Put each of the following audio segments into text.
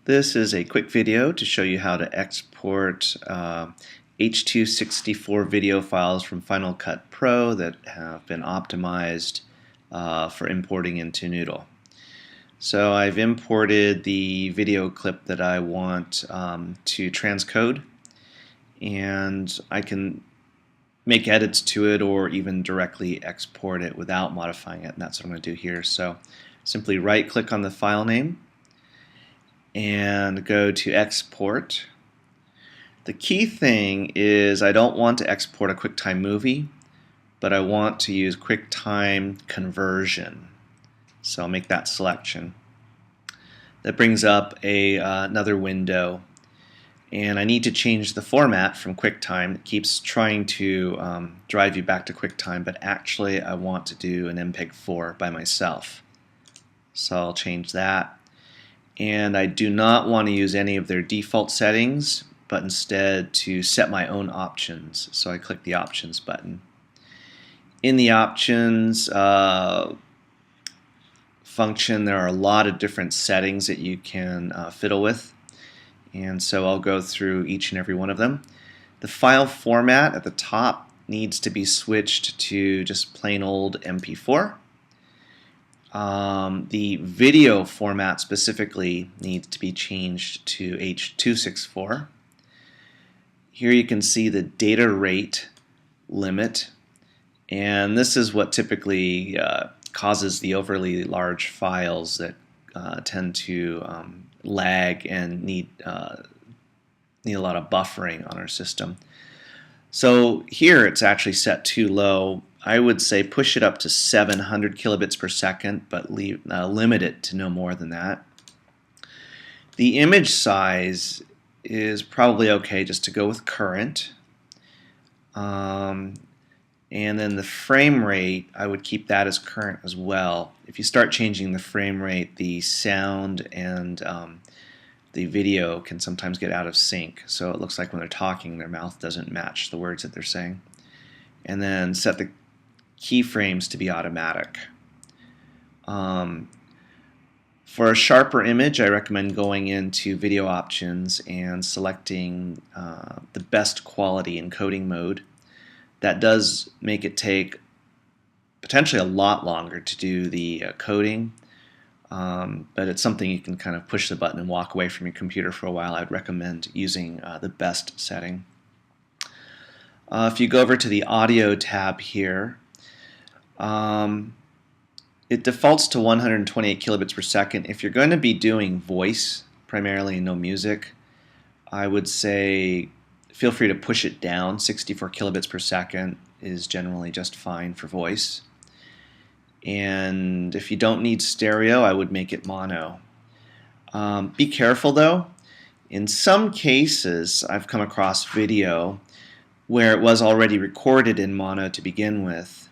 This is a quick video to show you how to export H.264 video files from Final Cut Pro that have been optimized for importing into Noodle. So I've imported the video clip that I want to transcode, and I can make edits to it or even directly export it without modifying it, and that's what I'm going to do here. So simply right click on the file name and go to export. The key thing is I don't want to export a QuickTime movie, but I want to use QuickTime conversion. So I'll make that selection. That brings up another window, and I need to change the format from QuickTime. It keeps trying to drive you back to QuickTime, but actually I want to do an MPEG-4 by myself. So I'll change that. And I do not want to use any of their default settings, but instead to set my own options. So I click the options button. In the options function, there are a lot of different settings that you can fiddle with, and so I'll go through each and every one of them. The file format at the top needs to be switched to just plain old MP4. The video format specifically needs to be changed to H.264. Here you can see the data rate limit, and this is what typically causes the overly large files that tend to lag and need a lot of buffering on our system. So here it's actually set too low. I would say push it up to 700 kilobits per second, but limit it to no more than that. The image size is probably okay just to go with current. And then the frame rate, I would keep that as current as well. If you start changing the frame rate, the sound and the video can sometimes get out of sync. So it looks like when they're talking, their mouth doesn't match the words that they're saying. And then set the keyframes to be automatic. For a sharper image, I recommend going into video options and selecting the best quality encoding mode. That does make it take potentially a lot longer to do the coding, but it's something you can kind of push the button and walk away from your computer for a while. I'd recommend using the best setting. If you go over to the audio tab here, it defaults to 128 kilobits per second. If you're going to be doing voice primarily and no music, I would say feel free to push it down. 64 kilobits per second is generally just fine for voice. And if you don't need stereo, I would make it mono. Be careful though. In some cases, I've come across video where it was already recorded in mono to begin with.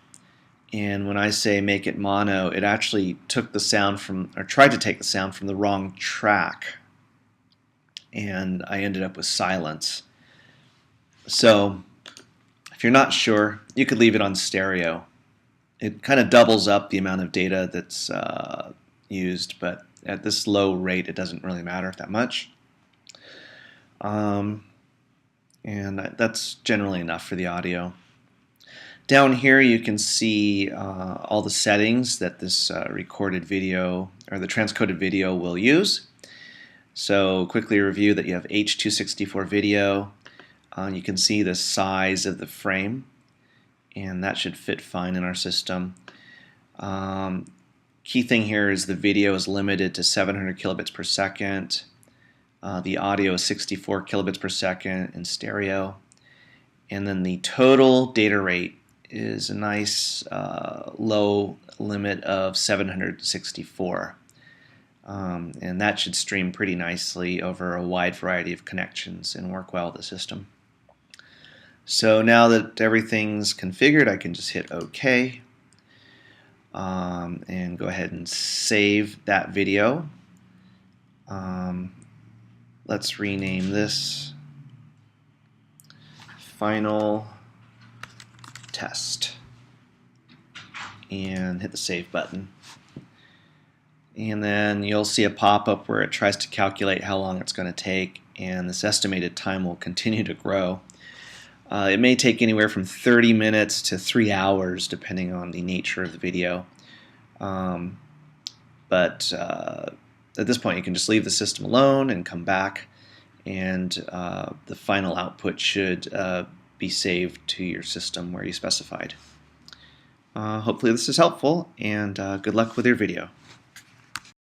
And when I say make it mono, it actually took the sound from, or tried to take the sound from the wrong track. And I ended up with silence. So if you're not sure, you could leave it on stereo. It kind of doubles up the amount of data that's used, but at this low rate it doesn't really matter that much. And that's generally enough for the audio. Down here you can see all the settings that this recorded video or the transcoded video will use. So quickly review that you have H.264 video. You can see the size of the frame, and that should fit fine in our system. Key thing here is the video is limited to 700 kilobits per second. The audio is 64 kilobits per second in stereo. And then the total data rate is a nice low limit of 764. And that should stream pretty nicely over a wide variety of connections and work well with the system. So now that everything's configured, I can just hit OK and go ahead and save that video. Let's rename this Final Test and hit the save button. and then you'll see a pop-up where it tries to calculate how long it's going to take, and this estimated time will continue to grow. It may take anywhere from 30 minutes to 3 hours depending on the nature of the video. But at this point you can just leave the system alone and come back, and the final output should be saved to your system where you specified. Hopefully this is helpful, and good luck with your video.